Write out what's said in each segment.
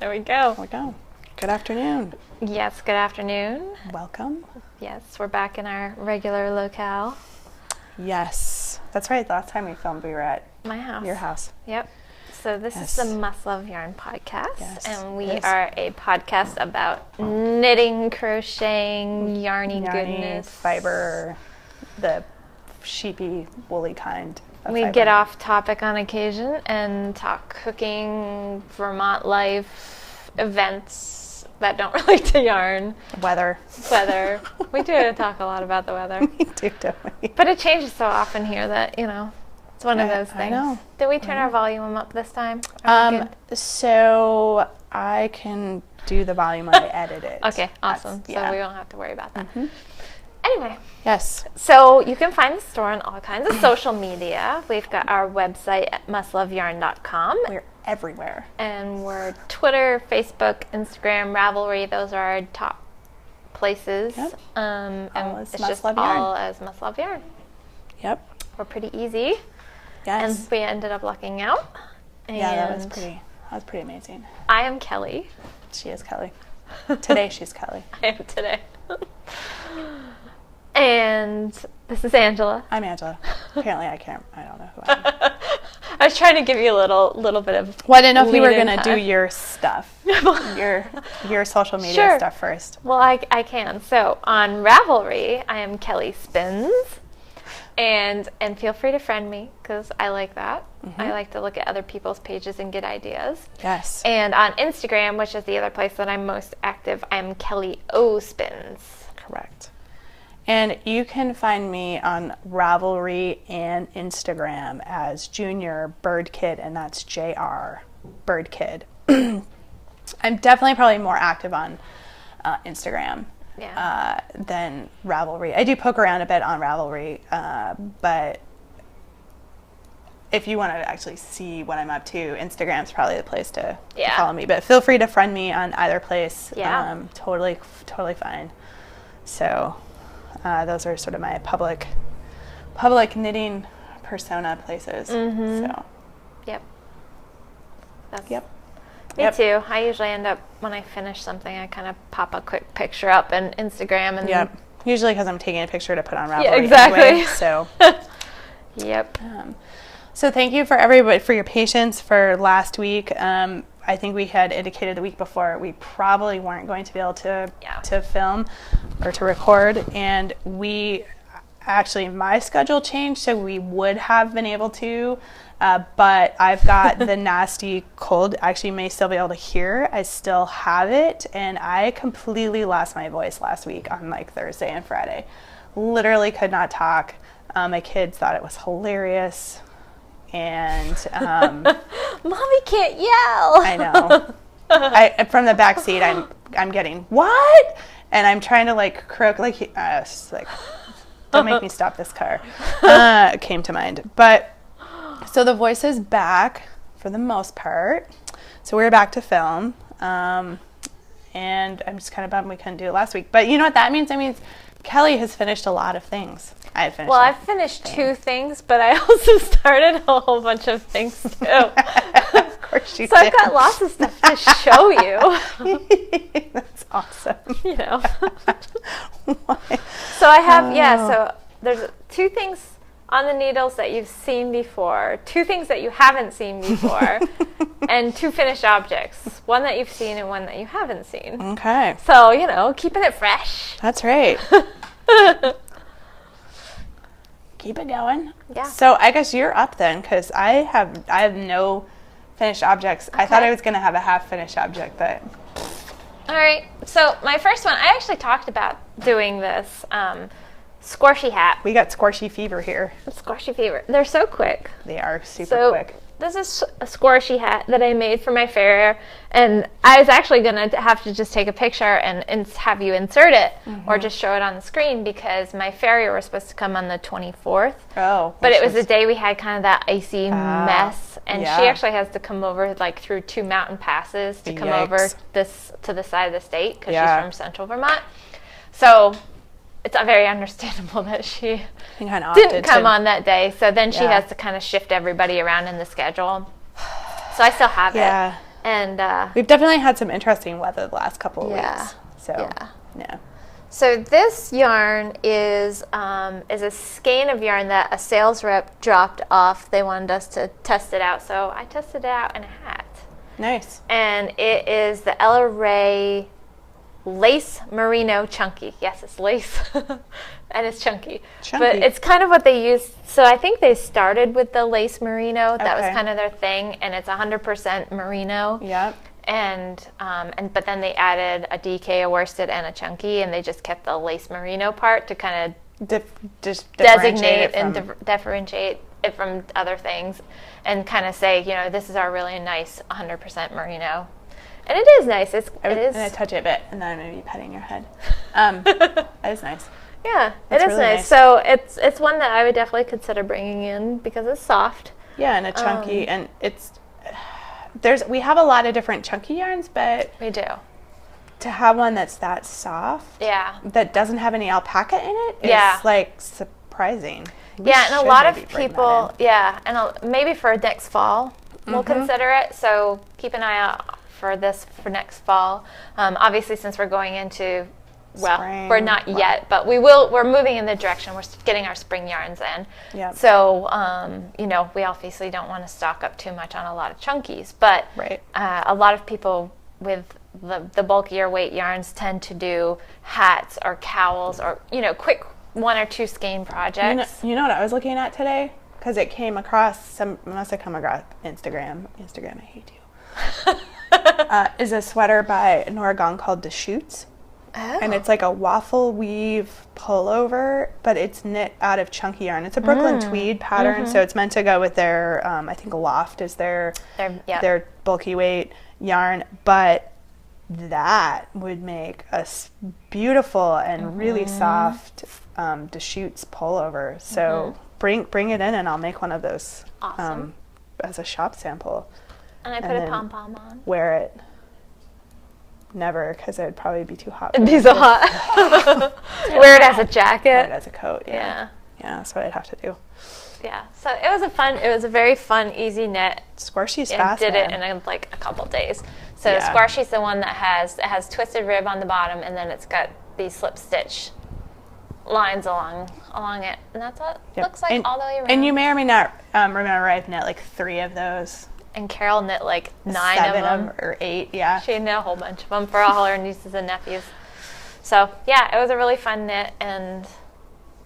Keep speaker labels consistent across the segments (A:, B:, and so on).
A: There we go.
B: There we go. Good afternoon.
A: Yes, good afternoon.
B: Welcome.
A: Yes, we're back in our regular locale.
B: Yes. That's right. The last time we filmed, we were at
A: my house.
B: Your house.
A: Yep. So this is the Must Love Yarn podcast.
B: Yes,
A: and we are a podcast about knitting, crocheting, yarny goodness.
B: Fiber, the sheepy, woolly kind of
A: We
B: fiber.
A: get off topic on occasion and talk cooking, Vermont life, events that don't relate to yarn.
B: Weather.
A: We do talk a lot about the weather.
B: We do, don't we?
A: But it changes so often here that, it's one of those things.
B: I know.
A: Did we turn our volume up this time?
B: So I can do the volume when I edit it.
A: Okay, awesome.
B: Yeah.
A: So we don't have to worry about that. Mm-hmm. Anyway.
B: Yes.
A: So you can find the store on all kinds of social media. We've got our website at mustloveyarn.com.
B: We're everywhere.
A: And we're Twitter, Facebook, Instagram, Ravelry. Those are our top places.
B: Yep.
A: And
B: it's
A: just
B: Must Love
A: all
B: Yarn.
A: as Must Love Yarn.
B: Yep.
A: We're pretty easy.
B: Yes.
A: And we ended up lucking out.
B: Yeah, that was pretty amazing.
A: I am Kelly.
B: She is Kelly. Today she's Kelly.
A: I am today. And this is Angela.
B: I'm Angela. Apparently I don't know who I am.
A: I was trying to give you a little bit of
B: Well, I didn't know if you were
A: lead-in
B: going to
A: time.
B: do your stuff. your social media stuff first.
A: Well, I can. So on Ravelry, I am Kelly Spins. And feel free to friend me because I like that. Mm-hmm. I like to look at other people's pages and get ideas.
B: Yes.
A: And on Instagram, which is the other place that I'm most active, I'm Kelly O Spins.
B: Correct. And you can find me on Ravelry and Instagram as Junior Bird Kid, and that's JR Bird Kid. I'm definitely probably more active on Instagram than Ravelry. I do poke around a bit on Ravelry, but if you want to actually see what I'm up to, Instagram's probably the place to follow me. But feel free to friend me on either place.
A: Yeah.
B: Totally fine. So those are sort of my public knitting persona places.
A: Mm-hmm.
B: So.
A: Yep.
B: Me
A: too. I usually end up, when I finish something, I kind of pop a quick picture up on Instagram. And
B: Yep. Usually because I'm taking a picture to put on Ravelry.
A: Yeah, exactly.
B: Anyway, so.
A: Yep.
B: So thank you for everybody for your patience for last week. I think we had indicated the week before we probably weren't going to be able to film or to record, and my schedule changed, so we would have been able to, but I've got the nasty cold. Actually, you may still be able to hear. I still have it, and I completely lost my voice last week on like Thursday and Friday. Literally could not talk. My kids thought it was hilarious. And
A: Mommy can't yell.
B: I know. From the back seat, I'm getting what? And I'm trying to like croak like just like, don't make me stop this car. Came to mind. But so the voice is back for the most part. So we're back to film. And I'm just kind of bummed we couldn't do it last week. But you know what that means? That means Kelly has finished a lot of things. I've finished 2
A: things, but I also started a whole bunch of things too.
B: Of course you did.
A: So I've got lots of stuff to show you.
B: That's awesome.
A: So I have, so there's 2 things on the needles that you've seen before, 2 things that you haven't seen before, and 2 finished objects, one that you've seen and one that you haven't seen.
B: Okay.
A: So, keeping it fresh.
B: That's right. Keep it going.
A: Yeah.
B: So I guess you're up then, because I have no finished objects. Okay. I thought I was going to have a half finished object, but.
A: All right. So my first one, I actually talked about doing this squishy hat.
B: We got squishy fever here.
A: Squishy fever. They're so quick.
B: They are super quick.
A: This is a squishy hat that I made for my farrier, and I was actually going to have to just take a picture and have you insert it or just show it on the screen because my farrier was supposed to come on the 24th.
B: Oh.
A: But it was the day we had kind of that icy mess, and she actually has to come over like through 2 mountain passes to come over to the side of the state because she's from central Vermont. So it's very understandable that she didn't come on that day. So then she has to kind of shift everybody around in the schedule. So I still have it. And
B: we've definitely had some interesting weather the last couple of weeks. So yeah.
A: So this yarn is a skein of yarn that a sales rep dropped off. They wanted us to test it out, so I tested it out in a hat.
B: Nice.
A: And it is the Ella Ray Lace Merino Chunky. Yes, it's lace, and it's chunky. But it's kind of what they use. So I think they started with the lace merino. That was kind of their thing, and it's 100% merino.
B: Yep.
A: And but then they added a DK, a worsted, and a chunky, and they just kept the lace merino part to kind of designate and differentiate it from other things, and kind of say, this is our really nice 100% merino. And it is nice. It is.
B: And I touch it a bit, and then I'm going to be petting your head. That is nice.
A: Yeah, it is really nice. So it's one that I would definitely consider bringing in because it's soft.
B: Yeah, and a chunky, and it's. We have a lot of different chunky yarns, but
A: we do.
B: To have one that's that soft, that doesn't have any alpaca in it, is like surprising.
A: And a lot of people, and maybe for next fall, we'll consider it. So keep an eye out for this for next fall. Obviously, since we're going into spring, we're not yet, but we're moving in the direction. We're getting our spring yarns in. Yep. So, we obviously don't want to stock up too much on a lot of chunkies, but a lot of people with the bulkier weight yarns tend to do hats or cowls or, quick 1 or 2 skein projects.
B: You know what I was looking at today? Because it came across, must have come across Instagram. Instagram, I hate you. Is a sweater by Oregon called Deschutes. Oh. And it's like a waffle weave pullover, but it's knit out of chunky yarn. It's a Brooklyn tweed pattern, so it's meant to go with their, I think Loft is their bulky weight yarn, but that would make a beautiful and really soft Deschutes pullover. So bring it in, and I'll make one of those as a shop sample.
A: And I put a pom-pom on.
B: Wear it. Never, because it would probably be too hot.
A: It'd be so hot. Wear it as a jacket.
B: Wear it as a coat. Yeah, that's what I'd have to do.
A: Yeah. So it was a very fun, easy knit.
B: Squashy's fast.
A: Did it in a couple days. So Squashy's the one that has twisted rib on the bottom, and then it's got these slip stitch lines along it, and that's what it looks like all the way around.
B: And you may or may not remember I've knit like 3 of those.
A: And Carol knit like 9
B: 7
A: of them.
B: Or 8, yeah.
A: She knit a whole bunch of them for all her nieces and nephews. So, it was a really fun knit, and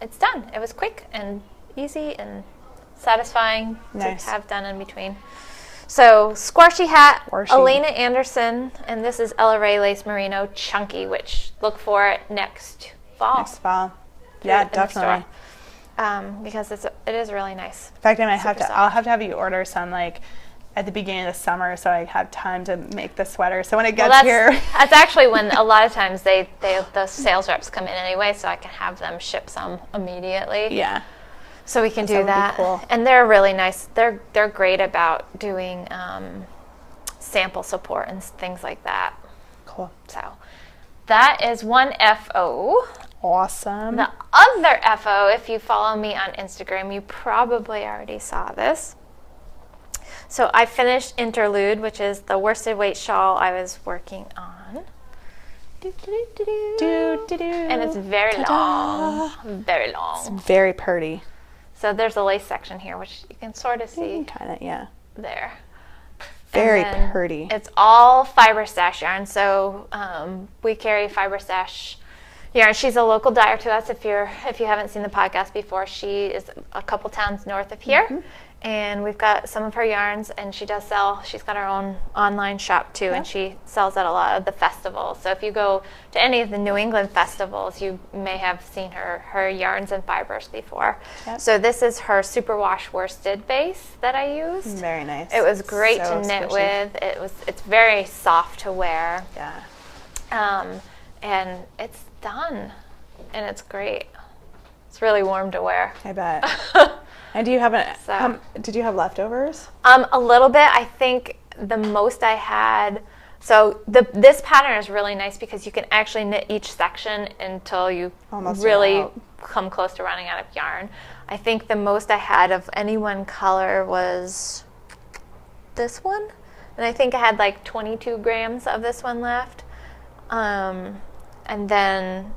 A: it's done. It was quick and easy and satisfying to have done in between. So, Squashy hat, Elena Anderson, and this is Ella Ray Lace Merino Chunky, which look for it next fall.
B: Yeah, definitely.
A: Because it is really nice.
B: In fact, I'll have to have you order some at the beginning of the summer, so I have time to make the sweater. So when it gets here,
A: that's actually when a lot of times the sales reps come in anyway, so I can have them ship some immediately.
B: Yeah.
A: So we can do that. Cool. And they're really nice. They're great about doing sample support and things like that.
B: Cool.
A: So that is one FO.
B: Awesome.
A: The other FO, if you follow me on Instagram, you probably already saw this. So I finished Interlude, which is the worsted weight shawl I was working on. And it's very long. Very long.
B: It's very pretty.
A: So there's a lace section here, which you can sort of see.
B: Kind of, yeah.
A: There.
B: Very pretty.
A: It's all fiber stash yarn. So we carry fiber stash yarn. She's a local dyer to us. If you haven't seen the podcast before, she is a couple towns north of here. And we've got some of her yarns, and she does sell. She's got her own online shop too, and she sells at a lot of the festivals. So if you go to any of the New England festivals, you may have seen her yarns and fibers before. Yep. So this is her superwash worsted base that I used.
B: Very nice.
A: It was great to knit with. It's very soft to wear.
B: Yeah.
A: And it's done, and it's great. It's really warm to wear.
B: I bet. And do you have did you have leftovers?
A: A little bit. I think the most I had. So this pattern is really nice because you can actually knit each section until you really come close to running out of yarn. I think the most I had of any one color was this one, And I think I had like 22 grams of this one left. And then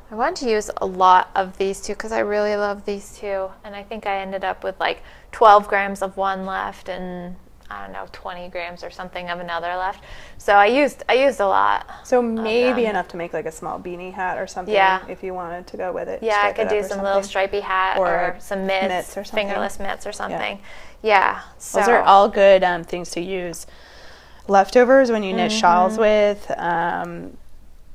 A: I wanted to use a lot of these two because I really love these two. And I think I ended up with like 12 grams of one left and I don't know, 20 grams or something of another left. So I used a lot.
B: So maybe enough to make like a small beanie hat or something if you wanted to go with it.
A: Yeah, I could do some little stripy hat or some mitts or fingerless mitts or something. Yeah. So
B: those are all good things to use. Leftovers when you knit shawls with, and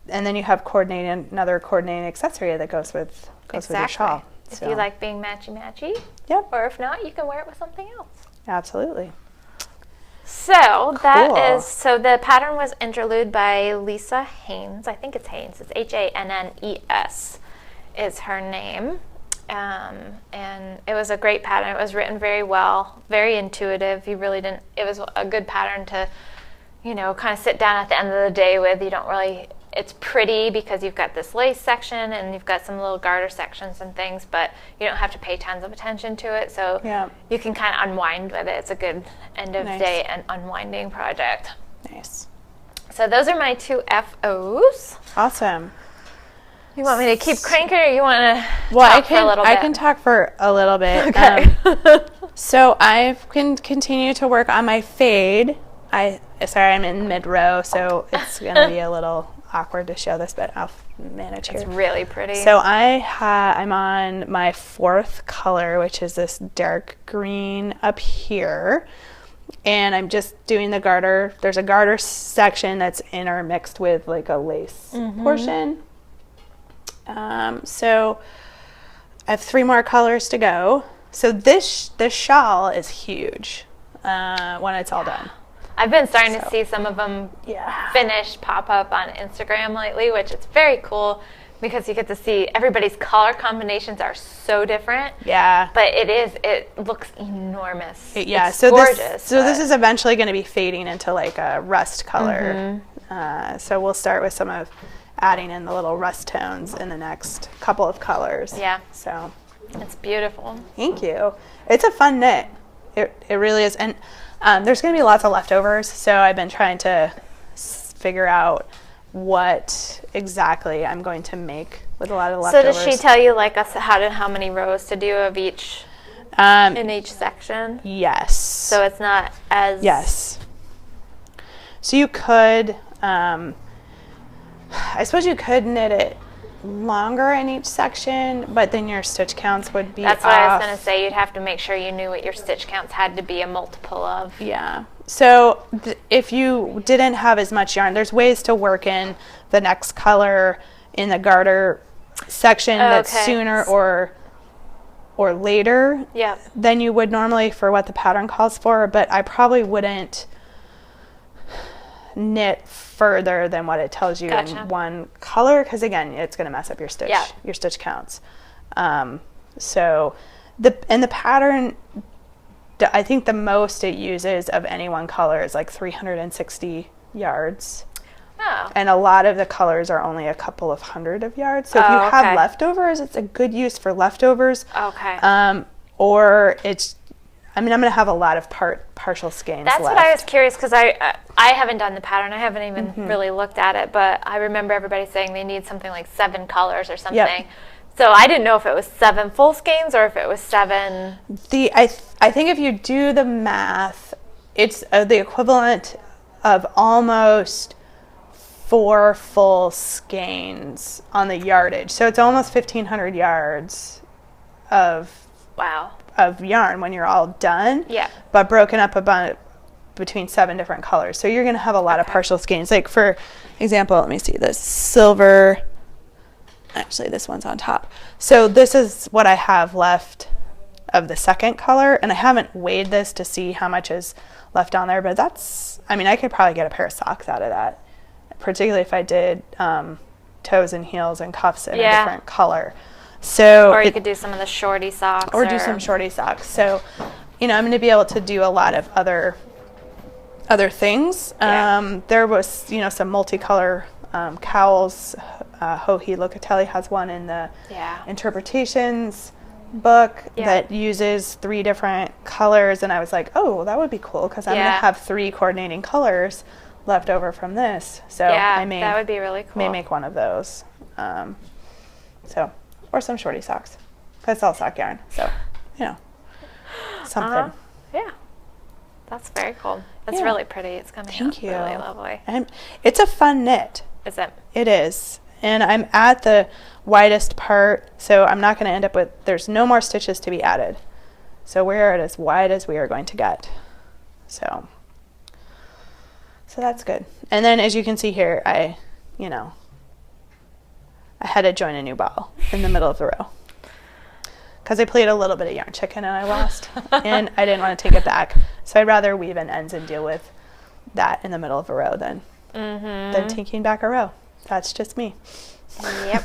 B: then you have another coordinating accessory that goes with your shawl.
A: If you like being matchy-matchy.
B: Yep.
A: Or if not, you can wear it with something else.
B: Absolutely.
A: So so the pattern was interlude by Lisa Haynes. I think it's Haynes. It's Hannes is her name. And it was a great pattern. It was written very well, very intuitive. It was a good pattern to, kind of sit down at the end of the day with. It's pretty because you've got this lace section and you've got some little garter sections and things, but you don't have to pay tons of attention to it. So you can kind of unwind with it. It's a good end of day and unwinding project.
B: Nice.
A: So those are my 2 FOs.
B: Awesome.
A: You want me to keep cranking or you want to talk for a little bit?
B: I can talk for a little bit.
A: Okay.
B: So I can continue to work on my fade. I'm in mid-row, so it's going to be a little awkward to show this, but I'll manage here.
A: It's really pretty.
B: So I'm on my 4th color, which is this dark green up here, and I'm just doing the garter. There's a garter section that's intermixed with like a lace portion. So I have 3 more colors to go. So this shawl is huge when it's all done.
A: I've been starting to see some of them finished pop up on Instagram lately, which is very cool because you get to see everybody's color combinations are so different.
B: Yeah.
A: But it looks enormous. It's
B: so
A: gorgeous.
B: This is eventually going to be fading into like a rust color. So we'll start with some of adding in the little rust tones in the next couple of colors.
A: Yeah.
B: So
A: it's beautiful.
B: Thank you. It's a fun knit. It really is. And there's going to be lots of leftovers, so I've been trying to figure out what exactly I'm going to make with a lot of leftovers.
A: So does she tell you like how many rows to do of each in each section?
B: Yes.
A: So it's not as...
B: Yes. So you could, I suppose you could knit it longer in each section, but then your stitch counts would be
A: That's what I was going to say. You'd have to make sure you knew what your stitch counts had to be a multiple of.
B: Yeah. So if you didn't have as much yarn, there's ways to work in the next color in the garter section that's sooner or later than you would normally for what the pattern calls for, but I probably wouldn't knit further than what it tells you in one color, because again, it's going to mess up your stitch counts. So the pattern, I think the most it uses of any one color is like 360 yards.
A: Oh.
B: And a lot of the colors are only a couple of hundred of yards. So if you have leftovers, it's a good use for leftovers.
A: Okay.
B: Or I'm going to have a lot of partial skeins left.
A: That's what I was curious, because I haven't done the pattern. I haven't even really looked at it, but I remember everybody saying they need something like 7 colors or something. Yep. So I didn't know if it was 7 full skeins or if it was 7.
B: I think if you do the math, it's the equivalent of almost 4 full skeins on the yardage. So it's almost 1,500 yards of yarn when you're all done. Yeah. But broken up about between 7 different colors. So you're going to have a lot of partial skeins. Like for example, let me see this silver. Actually, this one's on top. So this is what I have left of the second color, and I haven't weighed this to see how much is left on there, but I could probably get a pair of socks out of that, particularly if I did toes and heels and cuffs in a different color. So
A: or you could do some of the shorty socks.
B: Or do some shorty socks. So, I'm going to be able to do a lot of other things. There was, some multicolor cowls. Joji Locatelli has one in the interpretations book that uses 3 different colors, and I was like, oh, that would be cool because I'm going to have 3 coordinating colors left over from this. So
A: that would be really cool.
B: May make one of those. Or some shorty socks. Because it's all sock yarn. So, something.
A: Yeah. That's very cool. It's really pretty. It's coming out really lovely.
B: And it's a fun knit.
A: Is it?
B: It is. And I'm at the widest part, so I'm not going to end up with, there's no more stitches to be added. So we're at as wide as we are going to get. So that's good. And then as you can see here, I had to join a new ball in the middle of the row. Because I played a little bit of yarn chicken and I lost. And I didn't want to take it back. So I'd rather weave in ends and deal with that in the middle of a row than taking back a row. That's just me.
A: Yep.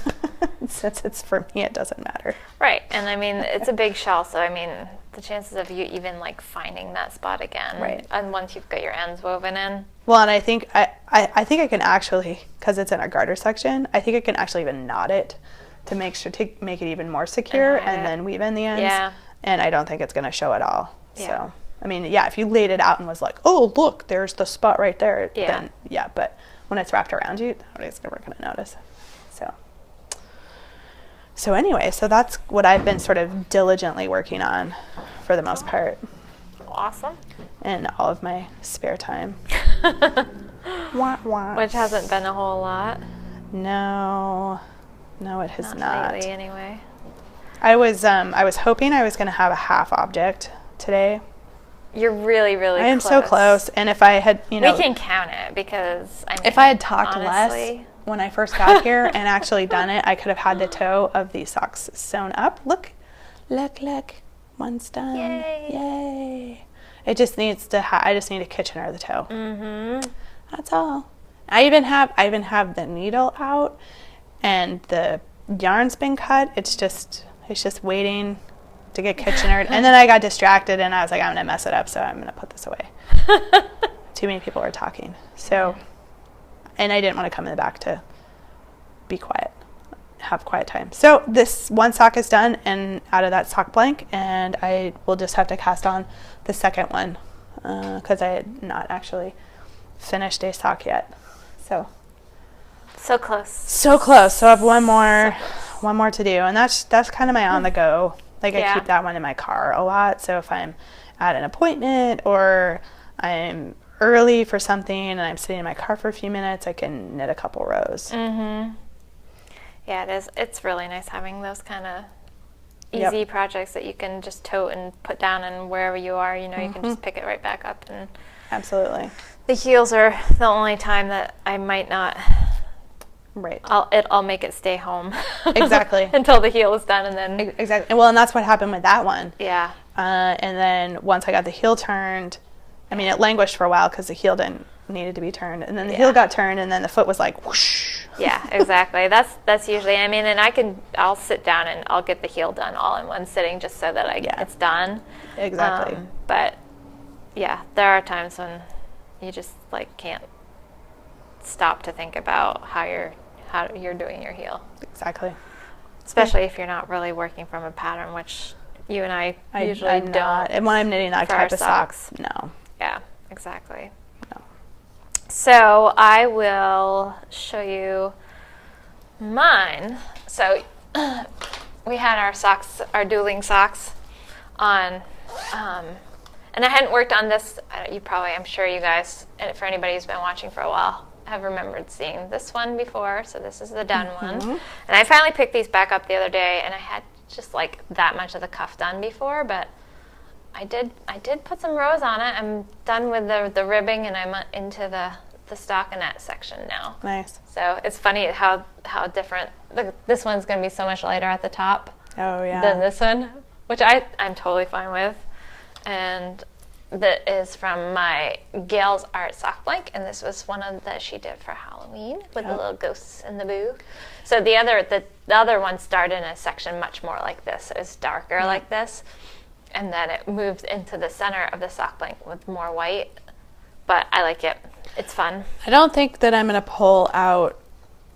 B: Since it's for me, it doesn't matter.
A: Right. And I mean, it's a big shell, so I mean, the chances of you even like finding that spot again.
B: Right.
A: And once you've got your ends woven in.
B: Well, and I think I think I can actually, because it's in our garter section, I think I can actually even knot it to make it even more secure and then weave in the ends. Yeah. And I don't think it's going to show at all. Yeah. So, I mean, if you laid it out and was like, oh, look, there's the spot right there. Yeah. Then, but when it's wrapped around you, nobody's never going to notice. So anyway, so that's what I've been sort of diligently working on for the most part.
A: Awesome.
B: In all of my spare time.
A: Which hasn't been a whole lot.
B: No, it has not.
A: Lately, anyway.
B: I was hoping I was going to have a half object today.
A: You're really, really close.
B: I am so close. And if I had,
A: we can count it because, I mean,
B: if I had talked less when I first got here and actually done it, I could have had the toe of these socks sewn up. Look. One's done. Yay. It just needs to I just need a Kitchener of the toe. Mm-hmm. That's all. I even have the needle out and the yarn's been cut. It's just waiting to get Kitchenered. And then I got distracted and I was like, I'm going to mess it up, so I'm going to put this away. Too many people were talking. So, and I didn't want to come in the back to be quiet, have quiet time. So this one sock is done and out of that sock blank, and I will just have to cast on the second one because I had not actually finished a sock yet. So close. So I have one more to do, and that's kind of my on the go. Like I keep that one in my car a lot. So if I'm at an appointment or I'm early for something and I'm sitting in my car for a few minutes, I can knit a couple rows. Mm-hmm.
A: Yeah, it is. It's really nice having those kind of easy projects that you can just tote and put down, and wherever you are, you can just pick it right back up. And
B: absolutely.
A: The heels are the only time that I might not.
B: Right.
A: I'll make it stay home.
B: Exactly.
A: Until the heel is done, and then.
B: Exactly. Well, and that's what happened with that one.
A: Yeah.
B: And then once I got the heel turned, I mean, it languished for a while because the heel needed to be turned, and then the heel got turned, and then the foot was like whoosh.
A: Yeah, exactly. That's usually. I mean, and I'll sit down and I'll get the heel done all in one sitting just so that it's done.
B: Exactly.
A: But yeah, there are times when you just can't stop to think about how you're doing your heel.
B: Exactly.
A: Especially if you're not really working from a pattern, which you and I usually don't.
B: Not. And when I'm knitting that type of socks, no.
A: Yeah, exactly. No. So I will show you mine. So we had our socks, our dueling socks on, and I hadn't worked on this. I'm sure you guys, and for anybody who's been watching for a while, have remembered seeing this one before. So this is the done one. And I finally picked these back up the other day, and I had just that much of the cuff done before, but I did put some rows on it. I'm done with the ribbing, and I'm into the stockinette section now.
B: Nice.
A: So it's funny how different. This one's going to be so much lighter at the top.
B: Oh yeah.
A: Than this one, which I'm totally fine with, and that is from my Gail's Art sock blank, and this was one of that she did for Halloween with the little ghosts in the boo. So the other one started in a section much more like this. It was darker like this, and then it moved into the center of the sock blank with more white. But I like it. It's fun.
B: I don't think that I'm going to pull out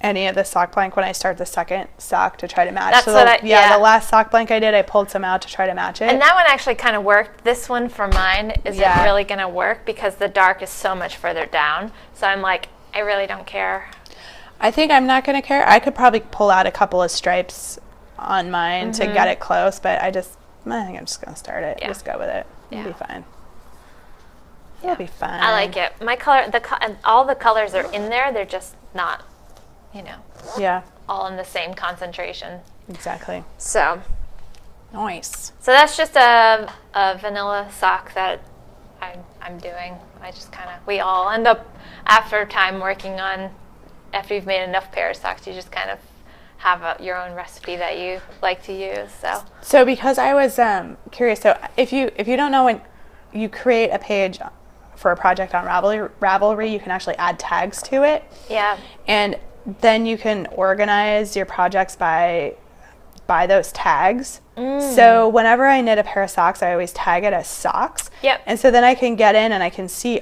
B: any of the sock blank when I start the second sock to try to match.
A: That's
B: so
A: what
B: the last sock blank I did, I pulled some out to try to match it.
A: And that one actually kind of worked. This one for mine isn't really going to work because the dark is so much further down. So I'm like, I really don't care.
B: I think I'm not going to care. I could probably pull out a couple of stripes on mine to get it close, but I think I'm just going to start it. Just go with it. It'll be fine. It'll be fine.
A: I like it. My color, all the colors are in there. They're just not, all in the same concentration.
B: Exactly.
A: So
B: nice.
A: So that's just a vanilla sock that I'm doing. I just we all end up after time working on. After you've made enough pair of socks, you just kind of have your own recipe that you like to use. So
B: because I was curious, so if you don't know, when you create a page for a project on Ravelry, you can actually add tags to it.
A: Yeah.
B: And then you can organize your projects by those tags. So whenever I knit a pair of socks, I always tag it as socks.
A: Yep.
B: And so then I can get in and I can see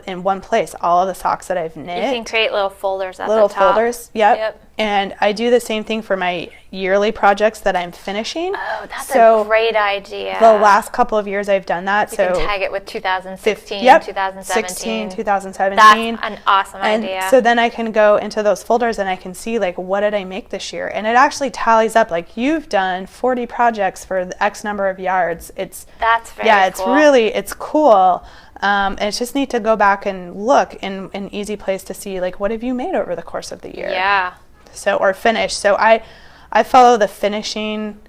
B: in one place all of the socks that I've knit.
A: You can create little folders at the top.
B: Little folders, yep. And I do the same thing for my yearly projects that I'm finishing.
A: Oh, that's a great idea.
B: The last couple of years I've done that.
A: You can tag it with 2016, 2017.
B: 16, 2017.
A: That's an awesome idea.
B: So then I can go into those folders and I can see what did I make this year? And it actually tallies up you've done 40 projects for the X number of yards.
A: That's very cool.
B: It's cool. And it's just neat to go back and look in an easy place to see what have you made over the course of the year.
A: Yeah.
B: So, or finish. So I follow the finishing.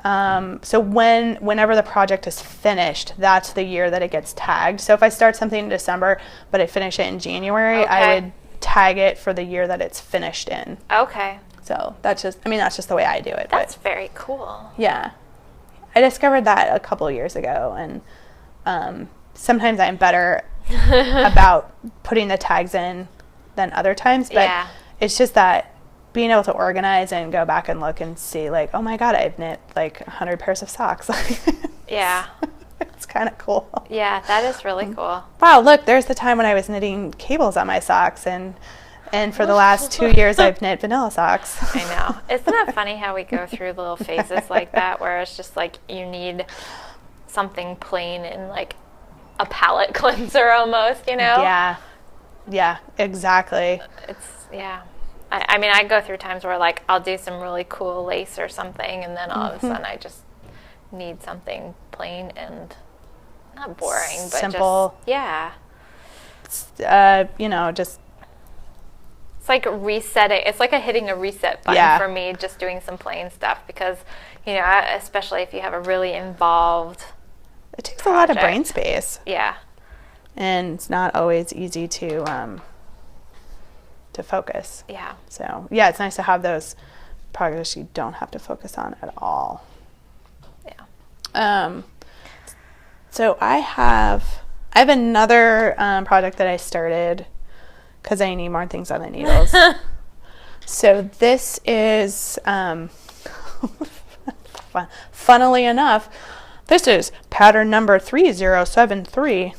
B: So whenever the project is finished, that's the year that it gets tagged. So if I start something in December, but I finish it in January, I would tag it for the year that it's finished in.
A: Okay.
B: So that's just the way I do it.
A: That's very cool.
B: Yeah. I discovered that a couple of years ago, and sometimes I'm better about putting the tags in than other times, but it's just that being able to organize and go back and look and see oh my god, I've knit 100 pairs of socks.
A: Yeah.
B: It's kind of cool.
A: Yeah, that is really cool.
B: Wow, look, there's the time when I was knitting cables on my socks, and for the last 2 years I've knit vanilla socks.
A: I know. Isn't it funny how we go through little phases like that where it's just you need something plain and a palette cleanser almost,
B: Yeah, exactly.
A: I mean, I go through times where I'll do some really cool lace or something, and then all of a sudden I just need something plain and not boring, but
B: simple.
A: Just
B: just
A: it's resetting. It's hitting a reset button for me, just doing some plain stuff, because especially if you have a really involved
B: it takes a lot of brain space.
A: Yeah.
B: And it's not always easy to focus.
A: Yeah.
B: So, it's nice to have those projects you don't have to focus on at all.
A: Yeah.
B: So I have another project that I started because I need more things on the needles. So this is, funnily enough, this is pattern number 3073.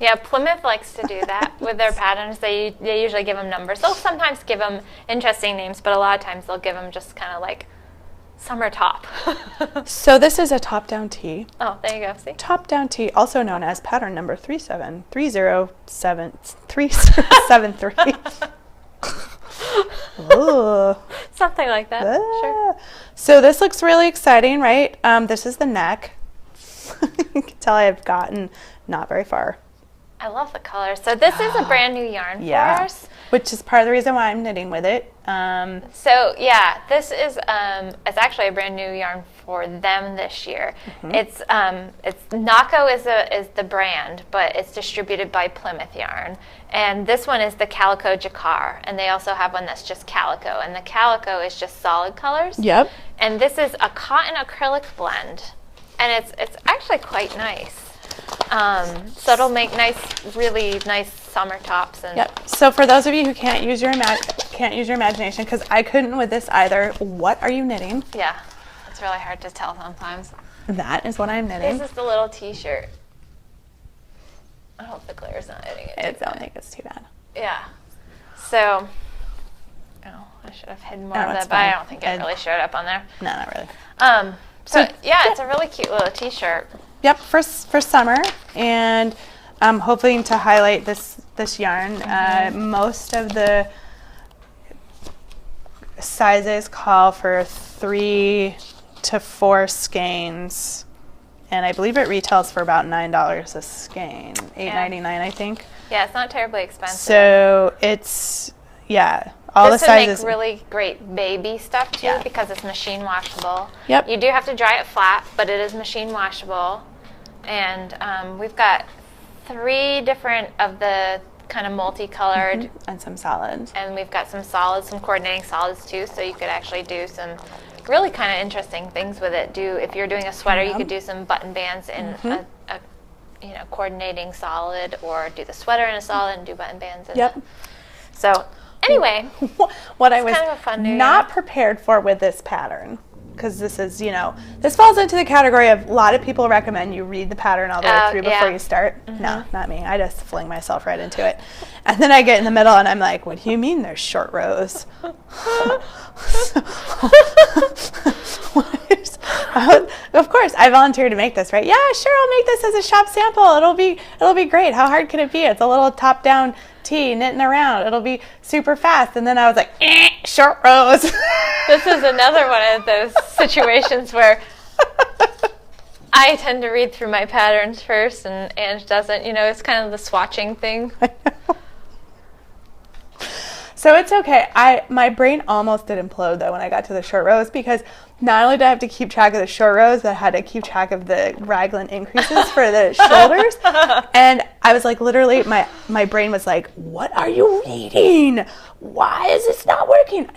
A: Yeah, Plymouth likes to do that with their patterns. They usually give them numbers. They'll sometimes give them interesting names, but a lot of times they'll give them just kind of summer top.
B: So this is a top-down tee.
A: Oh, there you go. See?
B: Top-down tee, also known as pattern number 3073. Ooh.
A: Something like that. Sure.
B: So this looks really exciting, right? This is the neck. You can tell I've gotten not very far.
A: I love the color. So this is a brand new yarn for us.
B: Which is part of the reason why I'm knitting with it.
A: So yeah, this is it's actually a brand new yarn for them this year. It's Nako is the brand, but it's distributed by Plymouth Yarn. And this one is the Calico Jacquard, and they also have one that's just calico, and the calico is just solid colors.
B: Yep.
A: And this is a cotton acrylic blend, and it's actually quite nice. So it'll make really nice summer tops. And
B: So for those of you who can't use your imagination, because I couldn't with this either, what are you knitting?
A: Yeah, it's really hard to tell sometimes.
B: That is what I'm knitting.
A: This is the little t-shirt. I hope the glare is not hitting it.
B: I don't think it's too bad.
A: Yeah. So Oh, I should have hidden more of that, but I don't think it really showed up on there.
B: No, not really.
A: So it's a really cute little t-shirt.
B: Yep, for summer, and I'm hoping to highlight this yarn. Most of the sizes call for 3 to 4 skeins, and I believe it retails for about $9 a skein, $8.99 I think.
A: Yeah, it's not terribly expensive.
B: So it's all the sizes.
A: This would make really great baby stuff too because it's machine washable.
B: Yep.
A: You do have to dry it flat, but it is machine washable, and we've got 3 different of the kind of multicolored
B: and some solids.
A: And we've got some solids, some coordinating solids too, so you could actually do some really kind of interesting things with it. If you're doing a sweater, you could do some button bands in a coordinating solid, or do the sweater in a solid and do button bands in it. So anyway,
B: what I was
A: kind of a fun
B: not prepared for with this pattern, because this is, this falls into the category of a lot of people recommend you read the pattern all the way through before you start. No, not me. I just fling myself right into it. And then I get in the middle and I'm like, what do you mean there's short rows? Of course, I volunteered to make this, right? Yeah, sure, I'll make this as a shop sample. It'll be great. How hard can it be? It's a little top-down tee knitting around. It'll be super fast. And then I was like, short rows.
A: This is another one of those situations where I tend to read through my patterns first, and Ange doesn't. It's kind of the swatching thing.
B: So it's okay. My brain almost did implode though when I got to the short rows, because not only did I have to keep track of the short rows, but I had to keep track of the raglan increases for the shoulders. And I was like, literally, my brain was like, what are you reading? Why is this not working?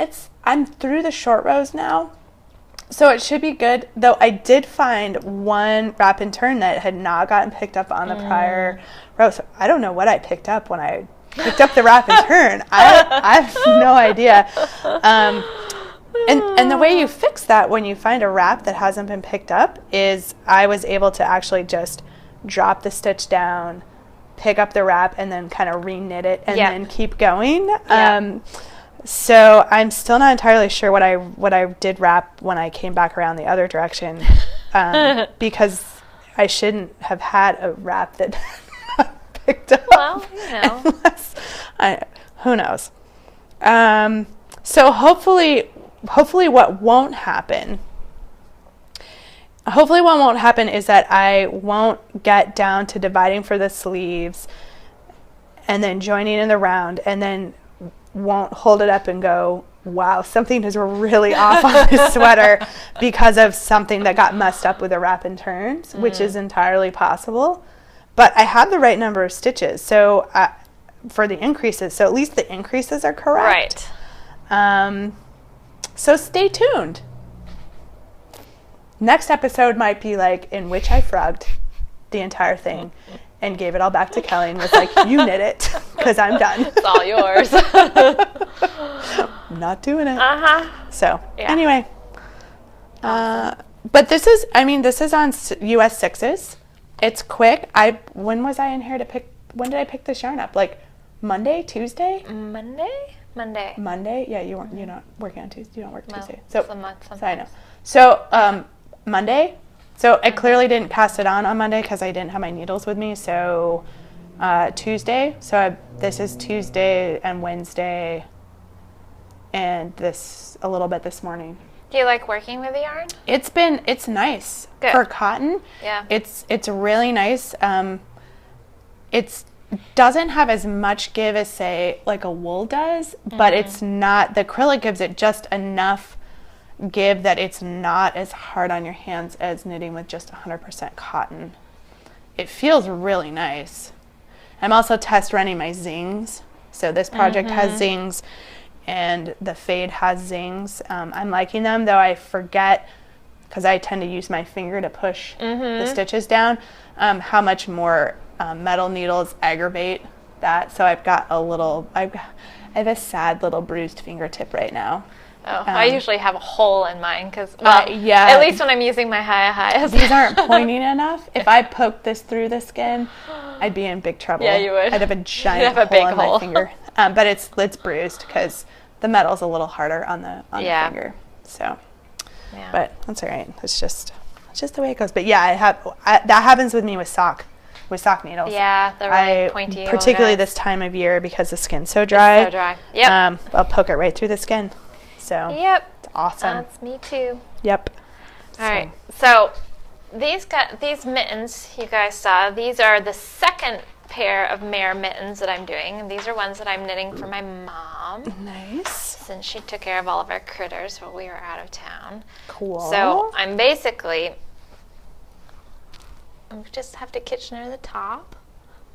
B: I'm through the short rows now, so it should be good. Though I did find one wrap and turn that had not gotten picked up on the prior row. So I don't know what I picked up when I picked up the wrap and turn. I have no idea. And the way you fix that when you find a wrap that hasn't been picked up is I was able to actually just drop the stitch down, pick up the wrap, and then kind of re-knit it and then keep going. So I'm still not entirely sure what I did wrap when I came back around the other direction, because I shouldn't have had a wrap that picked up.
A: Well,
B: who knows? So hopefully what won't happen is that I won't get down to dividing for the sleeves and then joining in the round and then won't hold it up and go, wow, something is really off on this sweater because of something that got messed up with the wrap and turns, which is entirely possible. But I have the right number of stitches, so for the increases, so at least the increases are correct.
A: Right.
B: So stay tuned. Next episode might be like in which I shrugged the entire thing and gave it all back to Kelly and was like, you knit it, because I'm done.
A: It's all yours.
B: I'm not doing it. So
A: yeah.
B: Anyway, but this is on US 6s. It's quick. When was I in here when did I pick this yarn up? Like Monday, Tuesday? Monday? Yeah, you're not working on Tuesday. You don't work Tuesday. So I know. So Monday. So I clearly didn't pass it on Monday because I didn't have my needles with me. So Tuesday. So this is Tuesday and Wednesday, and this a little bit this morning.
A: Do you like working with the yarn?
B: It's nice. Good. For cotton. Yeah. It's really nice. It doesn't have as much give as, say, like a wool does, but it's not, the acrylic gives it just enough give that it's not as hard on your hands as knitting with just 100% cotton. It feels really nice. I'm also test running my zings. So this project has zings, and the fade has zings. I'm liking them, though I forget, because I tend to use my finger to push the stitches down, how much more metal needles aggravate that. So I have a sad little bruised fingertip right now.
A: Oh, I usually have a hole in mine because, at least when I'm using my highs.
B: These aren't pointing enough. If I poked this through the skin, I'd be in big trouble.
A: Yeah, you would.
B: I'd have a giant hole in my finger. But it's bruised because the metal's a little harder on the finger. So, but that's all right. It's just the way it goes. But yeah, that happens with me with sock needles.
A: Yeah, the really pointy.
B: Particularly this time of year because the skin's so dry.
A: It's so dry. Yep.
B: I'll poke it right through the skin. So it's awesome.
A: That's me too.
B: Yep.
A: All right. So these mittens you guys saw. These are the second pair of mare mittens that I'm doing, and these are ones that I'm knitting for my mom.
B: Nice.
A: Since she took care of all of our critters while we were out of town.
B: Cool.
A: So I just have to Kitchener the top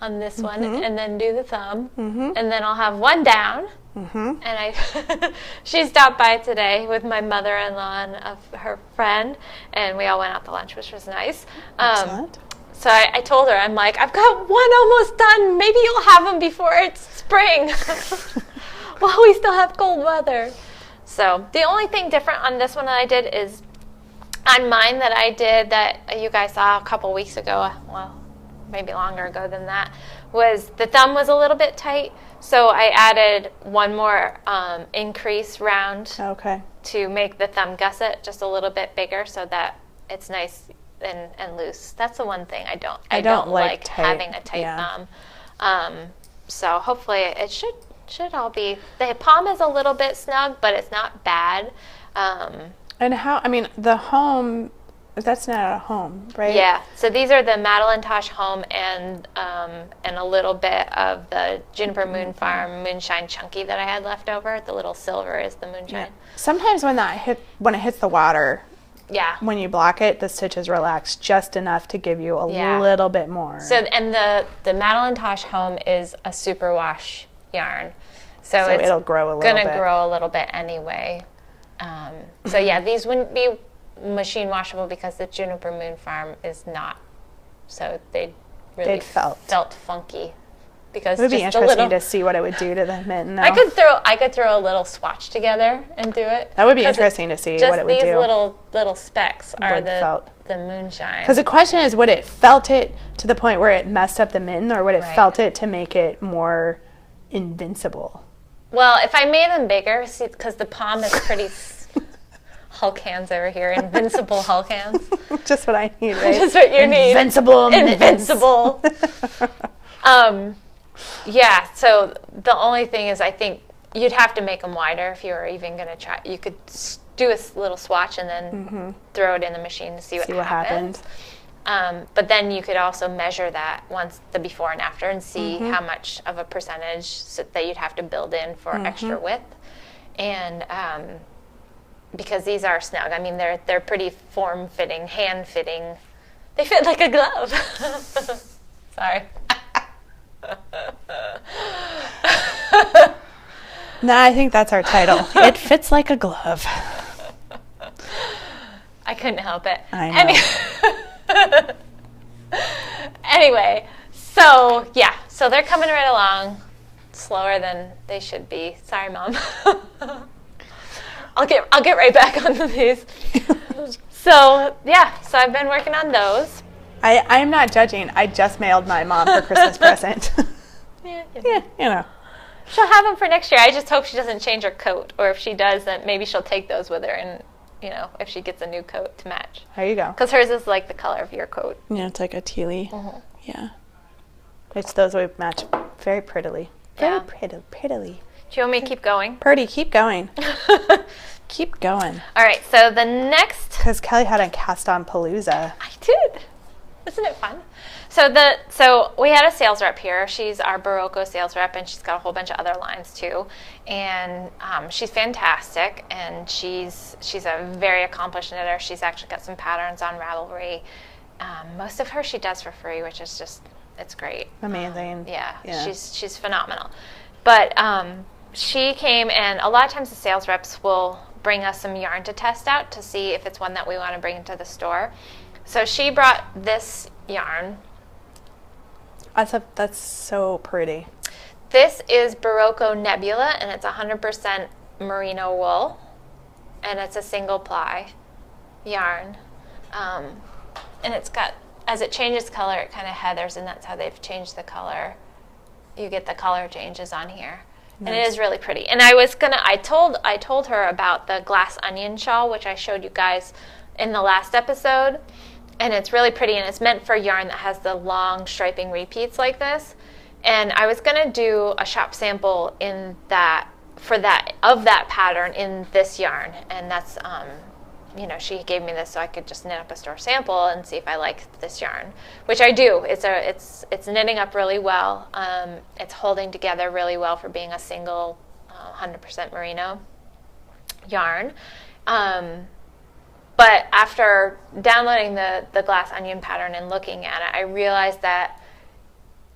A: on this one, and then do the thumb, and then I'll have one down. And she stopped by today with my mother-in-law and her friend, and we all went out to lunch, which was nice.
B: Excellent.
A: So I told her, I'm like, I've got one almost done. Maybe you'll have them before it's spring. While we still have cold weather. So the only thing different on this one that I did is on mine that I did that you guys saw a couple weeks ago, well, maybe longer ago than that, was the thumb was a little bit tight. So I added one more increase round to make the thumb gusset just a little bit bigger so that it's nice and loose. That's the one thing I don't like having a tight thumb. So hopefully it should all be, the palm is a little bit snug, but it's not bad.
B: And the home, that's not a home, right?
A: Yeah. So these are the Madeline Tosh home and a little bit of the Juniper Moon Farm Moonshine Chunky that I had left over. The little silver is the moonshine.
B: Yeah. Sometimes when it hits the water, when you block it, the stitches relax just enough to give you a little bit more. So
A: and the Madeline Tosh home is a superwash yarn. So it's
B: it'll grow a little bit.
A: Gonna grow a little bit anyway. So yeah, these wouldn't be machine washable because the Juniper Moon Farm is not. So they felt funky. Because
B: it would be interesting to see what it would do to the mitten.
A: I could throw a little swatch together and do it.
B: That would be interesting to see what it would do.
A: Just these little specks are the moonshine.
B: Because the question is, would it felt it to the point where it messed up the mitten, or would it felt it to make it more invincible?
A: Well, if I made them bigger, because the palm is pretty Hulk hands over here, invincible Hulk hands.
B: Just what I need, right?
A: Just what you need.
B: Invincible.
A: Yeah, so the only thing is I think you'd have to make them wider if you were even going to try. You could do a little swatch and then throw it in the machine to see what happens. But then you could also measure that once the before and after and see how much of a percentage that you'd have to build in for extra width. And because these are snug, I mean, they're pretty form-fitting, hand-fitting. They fit like a glove. Sorry.
B: No, I think that's our title. It fits like a glove.
A: I couldn't help it.
B: I know.
A: Anyway, so yeah, so they're coming right along, slower than they should be. Sorry, Mom. I'll get right back on these. So yeah, so I've been working on those.
B: I'm not judging. I just mailed my mom her Christmas present.
A: Yeah,
B: you know.
A: She'll have them for next year. I just hope she doesn't change her coat, or if she does, then maybe she'll take those with her, and if she gets a new coat to match.
B: There you go.
A: Because hers is like the color of your coat.
B: Yeah, it's like a tealy. Yeah. It's those would match very prettily. Very prettily.
A: Do you want me to keep going?
B: Purdy, keep going. Keep going.
A: All right, so the next...
B: Because Kelly had a cast-on palooza.
A: I did. Isn't it fun? So we had a sales rep here. She's our Barocco sales rep, and she's got a whole bunch of other lines too. And she's fantastic, and she's a very accomplished knitter. She's actually got some patterns on Ravelry. Most of her she does for free, which is just, it's great.
B: Amazing.
A: Yeah. She's phenomenal. But she came, and a lot of times the sales reps will bring us some yarn to test out to see if it's one that we want to bring into the store. So she brought this yarn.
B: That's so pretty.
A: This is Barocco Nebula, and it's 100% merino wool, and it's a single ply yarn. And it's got, as it changes color, it kind of heathers, and that's how they've changed the color. You get the color changes on here. And it is really pretty. And I told her about the glass onion shawl, which I showed you guys in the last episode. And it's really pretty, and it's meant for yarn that has the long striping repeats like this. And I was going to do a shop sample of that pattern in this yarn. And that's, she gave me this so I could just knit up a store sample and see if I like this yarn, which I do. It's knitting up really well. It's holding together really well for being a single 100% merino yarn. But after downloading the glass onion pattern and looking at it, I realized that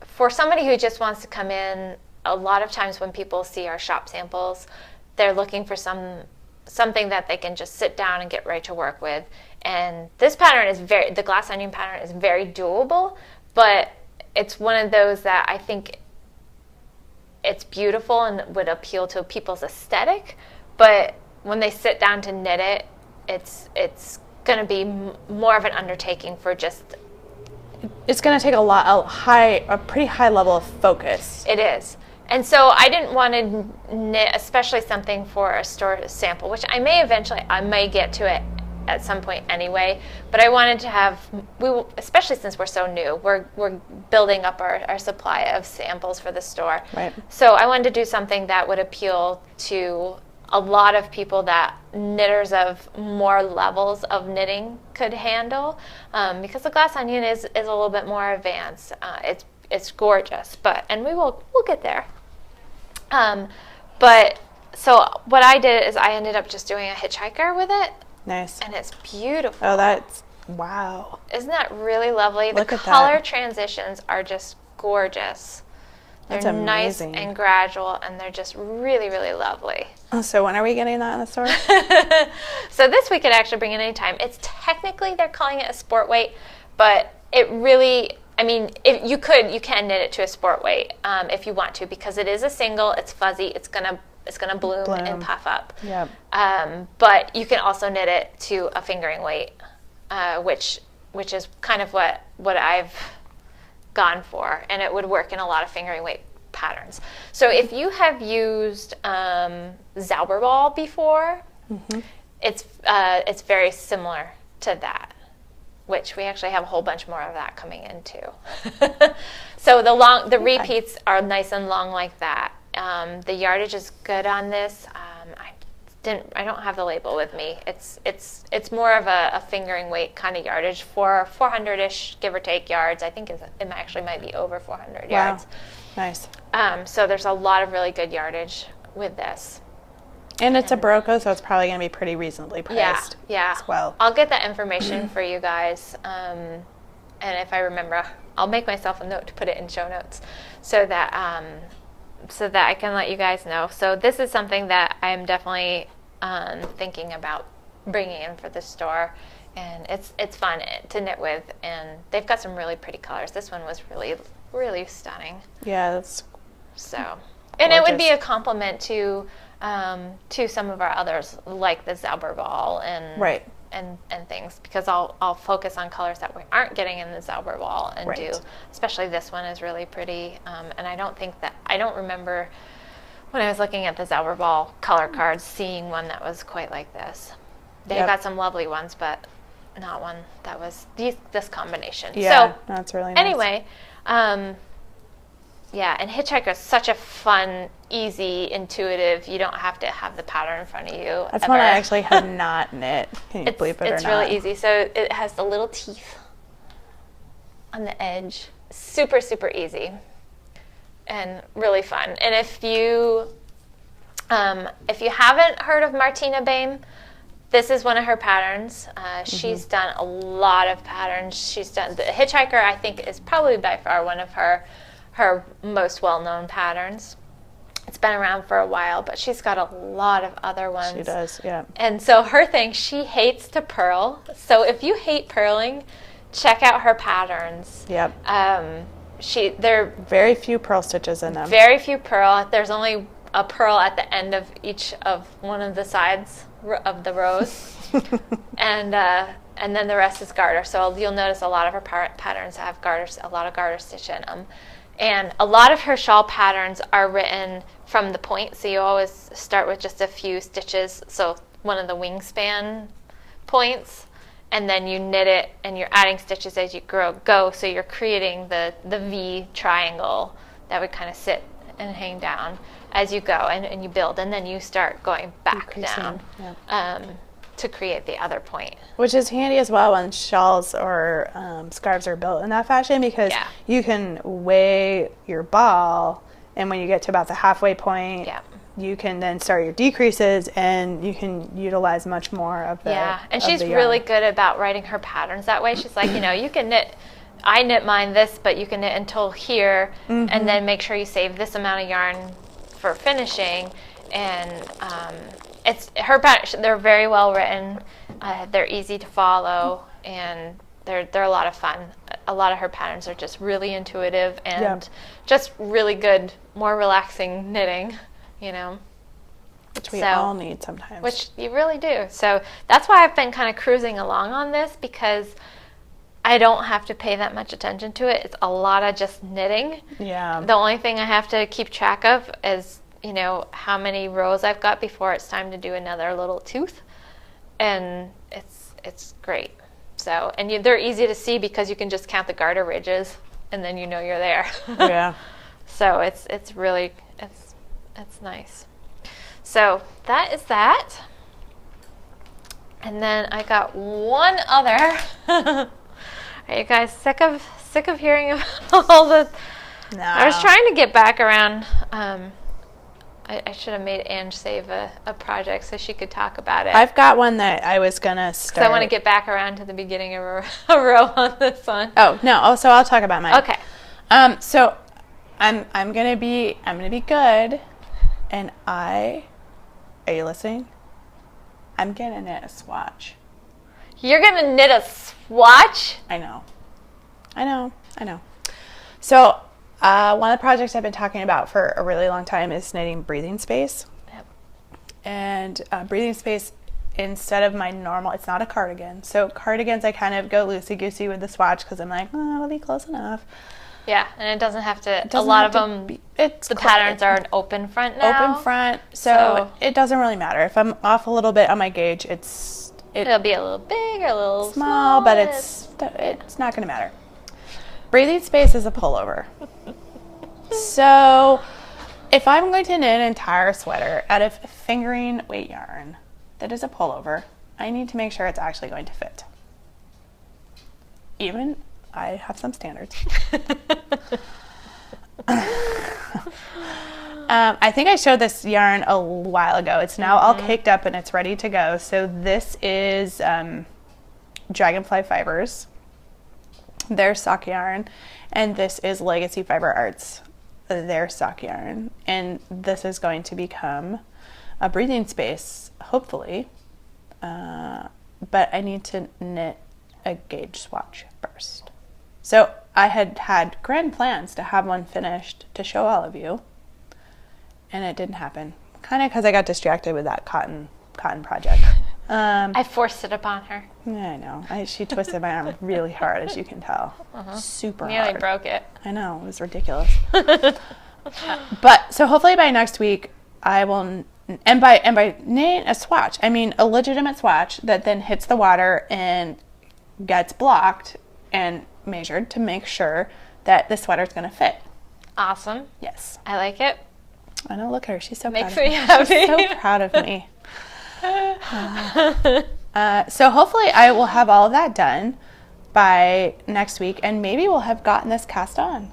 A: for somebody who just wants to come in, a lot of times when people see our shop samples, they're looking for something that they can just sit down and get right to work with. And this pattern the glass onion pattern is very doable, but it's one of those that I think it's beautiful and would appeal to people's aesthetic, but when they sit down to knit it, it's going to be more of an undertaking for just...
B: It's going to take a pretty high level of focus.
A: It is. And so I didn't want to knit, especially something for a store sample, which I may get to it at some point anyway, but I wanted to have, especially since we're so new, we're building up our supply of samples for the store.
B: Right.
A: So I wanted to do something that would appeal to a lot of people that knitters of more levels of knitting could handle, because the glass onion is a little bit more advanced. It's gorgeous, and we'll get there. But so what I did is I ended up just doing a hitchhiker with it.
B: Nice.
A: And it's beautiful.
B: Oh, wow.
A: Isn't that really lovely?
B: Look
A: the
B: at
A: color
B: that.
A: Transitions are just gorgeous.
B: That's
A: they're
B: amazing.
A: Nice and gradual, and they're just really, really lovely.
B: Oh, so when are we getting that in the store?
A: So this we could actually bring in any time. It's technically, they're calling it a sport weight, but it really, if you can knit it to a sport weight if you want to, because it is a single, it's fuzzy, it's gonna bloom and puff up.
B: Yep.
A: But you can also knit it to a fingering weight, which is kind of what I've gone for, and it would work in a lot of fingering weight patterns. So if you have used Zauberball before, mm-hmm. It's very similar to that, which we actually have a whole bunch more of that coming in too. So the repeats are nice and long like that. The yardage is good on this. I don't have the label with me. It's more of a fingering weight kind of yardage for 400-ish, give or take, yards. I think it actually might be over 400 yards.
B: Nice.
A: So there's a lot of really good yardage with this.
B: And it's a Barocco, so it's probably going to be pretty reasonably priced as well.
A: I'll get that information for you guys. And if I remember, I'll make myself a note to put it in show notes so that I can let you guys know. So this is something that I'm definitely thinking about bringing in for the store, and it's fun to knit with, and they've got some really pretty colors. This one was really, really stunning.
B: Yeah, that's
A: so. And gorgeous. It would be a compliment to some of our others, like the Zauberball and things, because I'll focus on colors that we aren't getting in the Zauberball and do. Especially this one is really pretty, and I don't remember when I was looking at the Zauberball color cards seeing one that was quite like this. They've got some lovely ones, but not one that was this combination.
B: Yeah,
A: so
B: that's really nice.
A: Anyway, and Hitchhiker is such a fun, easy, intuitive. You don't have to have the pattern in front of you.
B: That's one I actually have not knit. Can you believe it or not?
A: It's really easy. So it has the little teeth on the edge. Super, super easy and really fun. And if you haven't heard of Martina Baim, this is one of her patterns. She's done a lot of patterns. She's done the Hitchhiker. I think is probably by far one of her most well-known patterns. It's been around for a while, but she's got a lot of other ones.
B: She does, yeah.
A: And so her thing, she hates to purl. So if you hate purling, check out her patterns.
B: Yep.
A: They're
B: very few purl stitches in them.
A: Very few purl. There's only a purl at the end of each of one of the sides of the rows, and then the rest is garter. So you'll notice a lot of her patterns have garters, a lot of garter stitch in them. And a lot of her shawl patterns are written from the point, so you always start with just a few stitches, so one of the wingspan points, and then you knit it, and you're adding stitches as you go, so you're creating the V triangle that would kind of sit and hang down as you go, and you build, and then you start going back down to create the other point.
B: Which is handy as well when shawls or scarves are built in that fashion, because you can weigh your ball, and when you get to about the halfway point, you can then start your decreases, and you can utilize much more of the
A: and she's really good about writing her patterns that way. She's like, you can knit, I knit mine this, but you can knit until here, and then make sure you save this amount of yarn for finishing. And it's her patterns, they're very well written, they're easy to follow, and they're a lot of fun. A lot of her patterns are just really intuitive and just really good, more relaxing knitting,
B: Which we all need sometimes.
A: Which you really do. So that's why I've been kind of cruising along on this, because I don't have to pay that much attention to it. It's a lot of just knitting.
B: Yeah.
A: The only thing I have to keep track of is, how many rows I've got before it's time to do another little tooth. And it's great. So, and they're easy to see because you can just count the garter ridges, and then you're there.
B: Yeah.
A: So it's really, it's nice. So that is that. And then I got one other. Are you guys sick of hearing about all the? No. I was trying to get back around. I should have made Ange save a project so she could talk about it.
B: I've got one that I was gonna start.
A: So I want to get back around to the beginning of a row on this one.
B: Oh no! Oh, so I'll talk about mine.
A: Okay.
B: So I'm gonna be good, and are you listening? I'm gonna knit a swatch.
A: You're gonna knit a swatch?
B: I know. So one of the projects I've been talking about for a really long time is knitting breathing space. Yep. And breathing space, instead of my normal, it's not a cardigan. So cardigans, I kind of go loosey-goosey with the swatch because I'm like, it'll be close enough.
A: Yeah, and it doesn't have to, a lot of them, the patterns are an open front now.
B: Open front, so it doesn't really matter. If I'm off a little bit on my gauge,
A: it'll be a little big or a little
B: small, but it's not going to matter. Breathing space is a pullover. So if I'm going to knit an entire sweater out of fingering weight yarn that is a pullover, I need to make sure it's actually going to fit. Even I have some standards. I think I showed this yarn a while ago. It's now all caked up and it's ready to go. So this is Dragonfly Fibers, their sock yarn, and this is Legacy Fiber Arts, their sock yarn. And this is going to become a breathing space, hopefully. But I need to knit a gauge swatch first. So I had grand plans to have one finished to show all of you, and it didn't happen. Kind of because I got distracted with that cotton project.
A: I forced it upon her.
B: Yeah, I know. She twisted my arm really hard, as you can tell. Super hard.
A: Nearly broke it.
B: I know. It was ridiculous. But so hopefully by next week I will, and by knitting a swatch, I mean a legitimate swatch that then hits the water and gets blocked and measured to make sure that the sweater is going to fit.
A: Awesome.
B: Yes.
A: I like it.
B: I know, look at her. She's so
A: Makes
B: proud of
A: me
B: me.
A: happy.
B: She's so proud of me. So hopefully I will have all of that done by next week, and maybe we'll have gotten this cast on.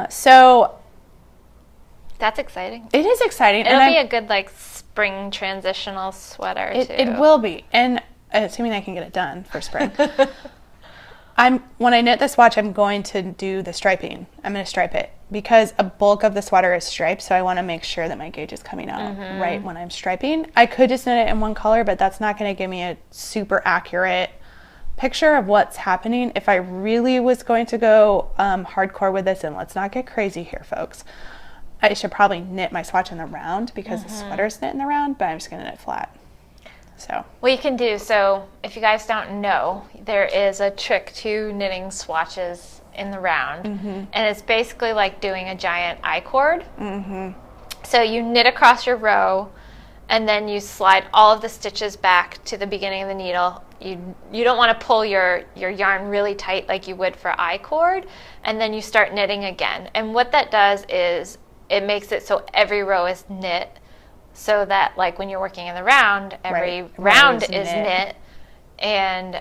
B: So
A: that's exciting.
B: It is exciting.
A: It'll be a good spring transitional sweater too.
B: It will be, and assuming I can get it done for spring. When I knit this watch, I'm going to do the striping. I'm going to stripe it because a bulk of the sweater is striped, so I want to make sure that my gauge is coming out right when I'm striping. I could just knit it in one color, but that's not going to give me a super accurate picture of what's happening. If I really was going to go hardcore with this, and let's not get crazy here, folks, I should probably knit my swatch in the round because the sweater's knit in the round, but I'm just going to knit flat. So
A: what you can do, so if you guys don't know, there is a trick to knitting swatches in the round. And it's basically like doing a giant I-cord. So you knit across your row, and then you slide all of the stitches back to the beginning of the needle. You don't want to pull your yarn really tight like you would for I-cord, and then you start knitting again. And what that does is it makes it so every row is knit, so that like when you're working in the round, every round is knit. And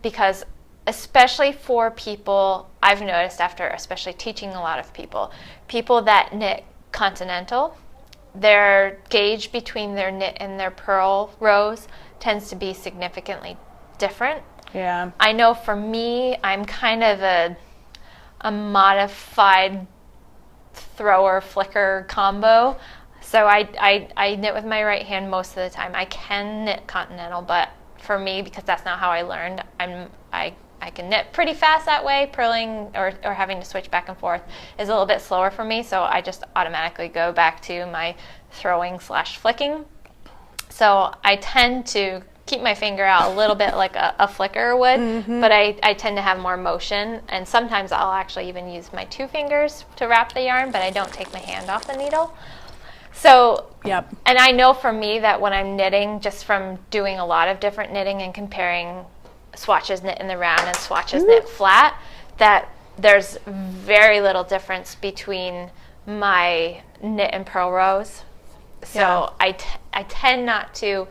A: because especially for people, I've noticed after especially teaching a lot of people that knit continental, their gauge between their knit and their purl rows tends to be significantly different.
B: Yeah.
A: I know for me, I'm kind of a modified thrower flicker combo. So I knit with my right hand most of the time. I can knit continental, but for me, because that's not how I learned, I can knit pretty fast that way. Purling or having to switch back and forth is a little bit slower for me, so I just automatically go back to my throwing / flicking. So I tend to keep my finger out a little bit like a flicker would, but I tend to have more motion, and sometimes I'll actually even use my 2 fingers to wrap the yarn, but I don't take my hand off the needle. So, and I know for me that when I'm knitting, just from doing a lot of different knitting and comparing swatches knit in the round and swatches knit flat, that there's very little difference between my knit and purl rows. So I tend not to,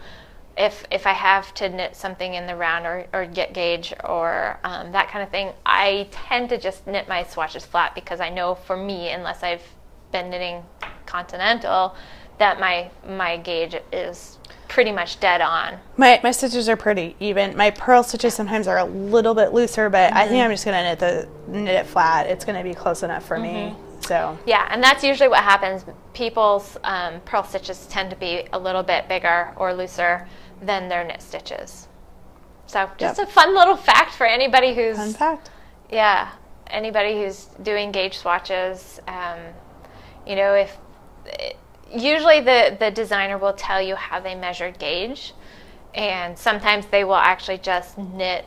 A: if I have to knit something in the round or get gauge or that kind of thing, I tend to just knit my swatches flat, because I know for me, unless I've been knitting continental, that my gauge is pretty much dead on.
B: My stitches are pretty even. My purl stitches sometimes are a little bit looser, but I think I'm just going to knit it flat. It's going to be close enough for me. So
A: yeah, and that's usually what happens. People's purl stitches tend to be a little bit bigger or looser than their knit stitches. So just a fun little fact for anybody who's
B: fun fact.
A: Yeah, anybody who's doing gauge swatches. If usually the designer will tell you how they measured gauge, and sometimes they will actually just knit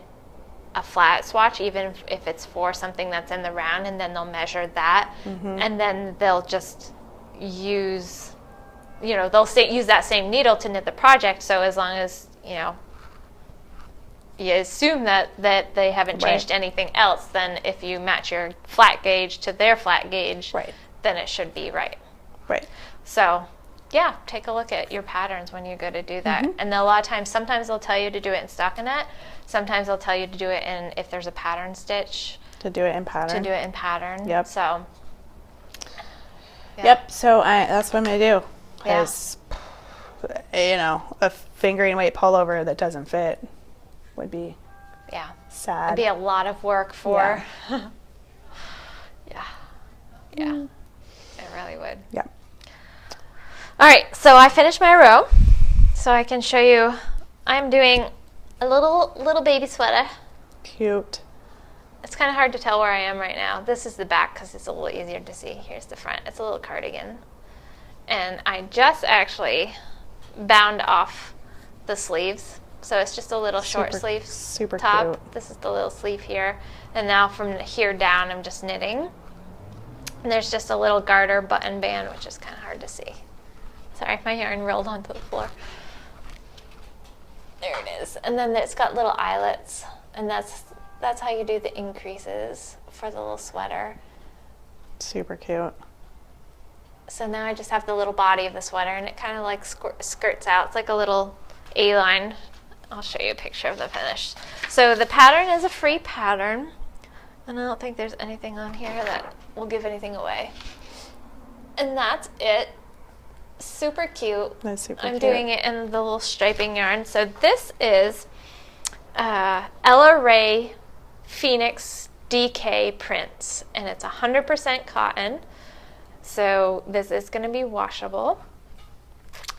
A: a flat swatch, even if it's for something that's in the round, and then they'll measure that, and then they'll just use, use that same needle to knit the project. So as long as, you assume that they haven't changed anything else, then if you match your flat gauge to their flat gauge, then it should be right.
B: Right.
A: So, yeah, take a look at your patterns when you go to do that. And a lot of times, sometimes they'll tell you to do it in stockinette. Sometimes they'll tell you to do it in, if there's a pattern stitch.
B: To do it in pattern. Yep.
A: So.
B: So that's what I'm going to do. Because, a fingering weight pullover that doesn't fit would be sad.
A: It'd be a lot of work for. Yeah. It really would.
B: Yeah.
A: All right, so I finished my row, so I can show you. I'm doing a little baby sweater.
B: Cute.
A: It's kind of hard to tell where I am right now. This is the back because it's a little easier to see. Here's the front. It's a little cardigan. And I just actually bound off the sleeves. So it's just a little short sleeve top.
B: Cute.
A: This is the little sleeve here. And now from here down, I'm just knitting. And there's just a little garter button band, which is kind of hard to see. Sorry, my yarn rolled onto the floor. There it is. And then it's got little eyelets, and that's how you do the increases for the little sweater.
B: Super cute.
A: So now I just have the little body of the sweater, and it kind of like skirts out. It's like a little A-line. I'll show you a picture of the finish. So the pattern is a free pattern, and I don't think there's anything on here that will give anything away. And that's it. Super cute.
B: That's super
A: I'm
B: cute.
A: doing it in the little striping yarn. So this is Ella Ray Phoenix DK prints, and it's 100% cotton. So this is going to be washable,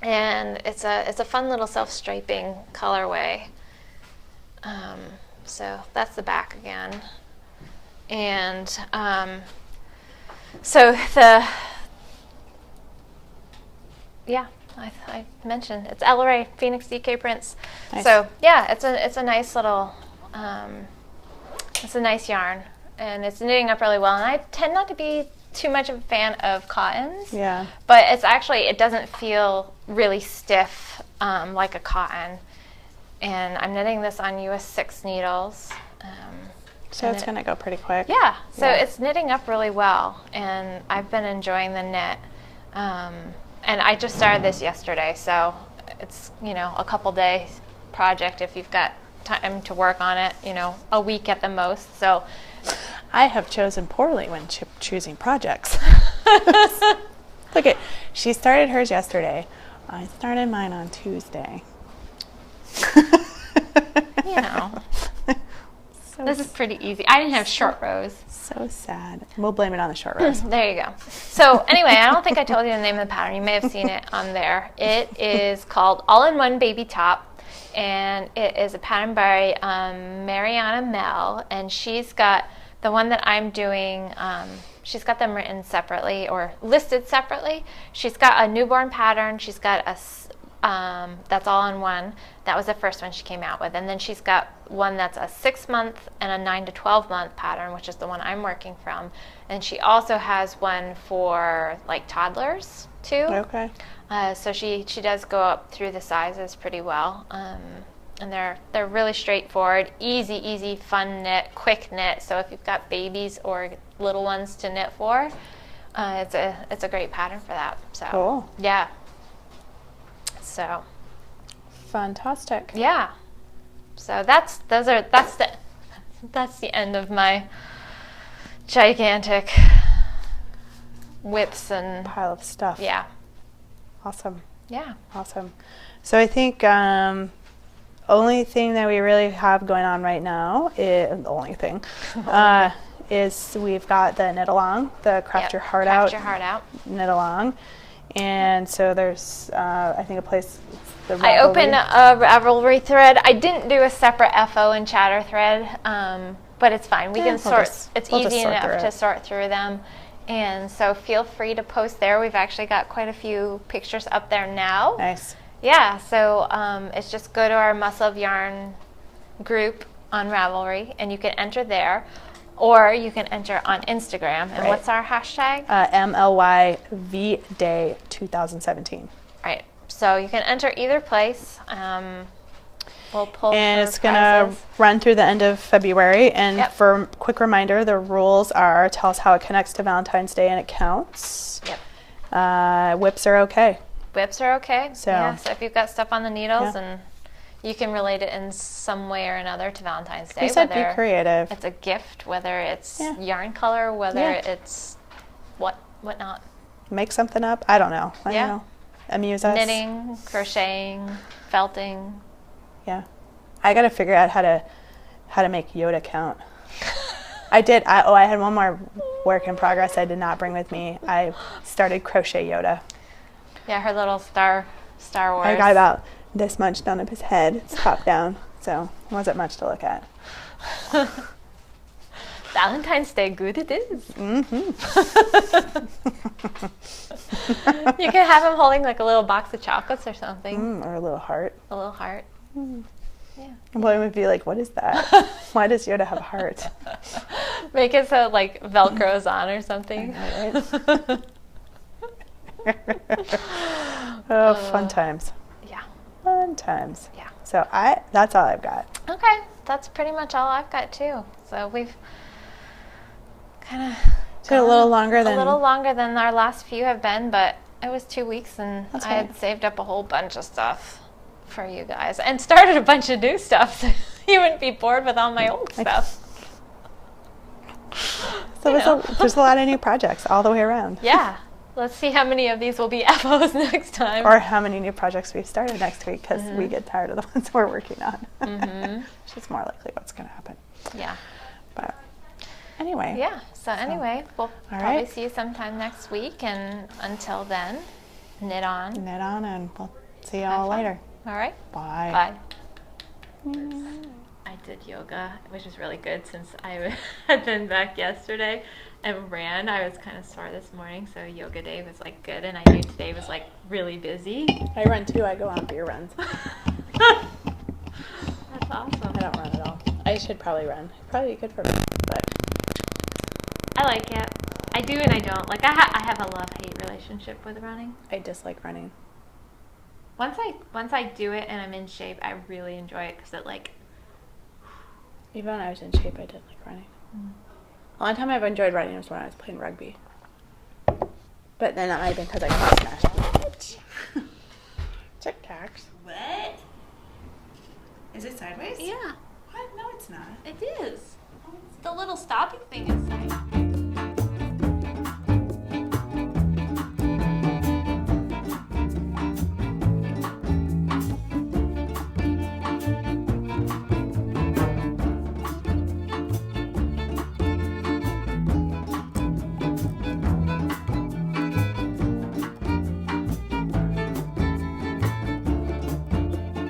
A: and it's a fun little self-striping colorway. So that's the back again, and so I mentioned it's Ella Ray Phoenix DK prints. Nice. So yeah, it's a nice little it's a nice yarn, and it's knitting up really well. And I tend not to be too much of a fan of cottons.
B: Yeah.
A: But it's actually, it doesn't feel really stiff like a cotton. And I'm knitting this on US 6 needles.
B: So it's going to go pretty quick.
A: Yeah. So it's knitting up really well. And I've been enjoying the knit. And I just started this yesterday. So it's, you know, a couple day project if you've got time to work on it, you know, a week at the most. So
B: I have chosen poorly when choosing projects. Look at, she started hers yesterday. I started mine on Tuesday.
A: You know, this is pretty easy. I didn't have short rows.
B: So sad. We'll blame it on the short rows.
A: There you go. So anyway, I don't think I told you the name of the pattern. You may have seen it on there. It is called All-in-One Baby Top, and it is a pattern by Mariana Mel, and she's got the one that I'm doing. She's got them written separately or listed separately. She's got a newborn pattern. She's got a that's all in one. That was the first one she came out with. And then she's got one that's a 6-month and a 9 to 12-month pattern, which is the one I'm working from. And she also has one for like toddlers too.
B: Okay.
A: So she does go up through the sizes pretty well. And they're really straightforward, easy, fun knit, quick knit. So if you've got babies or little ones to knit for, it's a great pattern for that. So
B: cool.
A: Yeah. So
B: fantastic.
A: Yeah. So that's the end of my gigantic widths and
B: pile of stuff.
A: Yeah.
B: Awesome.
A: Yeah.
B: Awesome. So I think only thing that we really have going on right now is the only thing is we've got the knit along, the craft your heart out knit along. And so there's, I think, a place. I
A: opened a Ravelry thread. I didn't do a separate FO and chatter thread, but it's fine. We can sort. It's easy enough to sort through them, and so feel free to post there. We've actually got quite a few pictures up there now.
B: Nice.
A: Yeah. So it's just go to our Muscle of Yarn group on Ravelry, and you can enter there. Or you can enter on Instagram. And what's our hashtag?
B: MLYVDay 2017.
A: Right. So you can enter either place. We'll pull.
B: And it's going to run through the end of February. And for a quick reminder, the rules are tell us how it connects to Valentine's Day and it counts.
A: Yep.
B: Whips are okay.
A: Whips are okay. So if you've got stuff on the needles and you can relate it in some way or another to Valentine's Day.
B: We said be creative.
A: It's a gift, whether it's yarn color, whether it's whatnot.
B: Make something up. I don't know. I don't know. Amuse us.
A: Knitting, crocheting, felting.
B: Yeah. I got to figure out how to make Yoda count. I did. I had one more work in progress I did not bring with me. I started crochet Yoda.
A: Yeah, her little Star Wars.
B: I got about this much done of his head. It's top down, so it wasn't much to look at.
A: Valentine's Day, good it is.
B: Mm-hmm.
A: You can have him holding like a little box of chocolates or something.
B: Or a little heart.
A: A little heart.
B: Yeah. Well, it would be like, what is that? Why does Yoda have a heart?
A: Make it so like Velcro's on or something.
B: I know, right? Oh, fun times.
A: Yeah.
B: Fun times.
A: Yeah.
B: So that's all I've got.
A: Okay. That's pretty much all I've got too. So we've kind of
B: a little longer than
A: our last few have been, but it was 2 weeks and I had saved up a whole bunch of stuff for you guys and started a bunch of new stuff so you wouldn't be bored with all my old stuff.
B: So there's a lot of new projects all the way around.
A: Yeah. Let's see how many of these will be FOs next time.
B: Or how many new projects we've started next week because we get tired of the ones we're working on. Which is more likely what's going to happen.
A: Yeah.
B: But anyway.
A: Yeah. So anyway, we'll probably see you sometime next week. And until then, knit on.
B: Knit on, and we'll see you all later.
A: All right.
B: Bye.
A: I did yoga, which is really good since I had been back yesterday and ran. I was kind of sore this morning, so yoga day was like good, and I knew today was like really busy.
B: I run too. I go on beer runs.
A: That's awesome.
B: I don't run at all. I should probably run. It'd probably be good for me, but
A: I like it. I do and I don't. Like I have a love-hate relationship with running.
B: I dislike running.
A: Once I do it and I'm in shape, I really enjoy it because it like.
B: Even when I was in shape, I did like running. The only time I've enjoyed running was when I was playing rugby. But then that might have been because I got smashed. Tic Tacs.
C: What? Is it sideways?
A: Yeah.
C: What? No, it's not.
A: It is. The little stopping thing is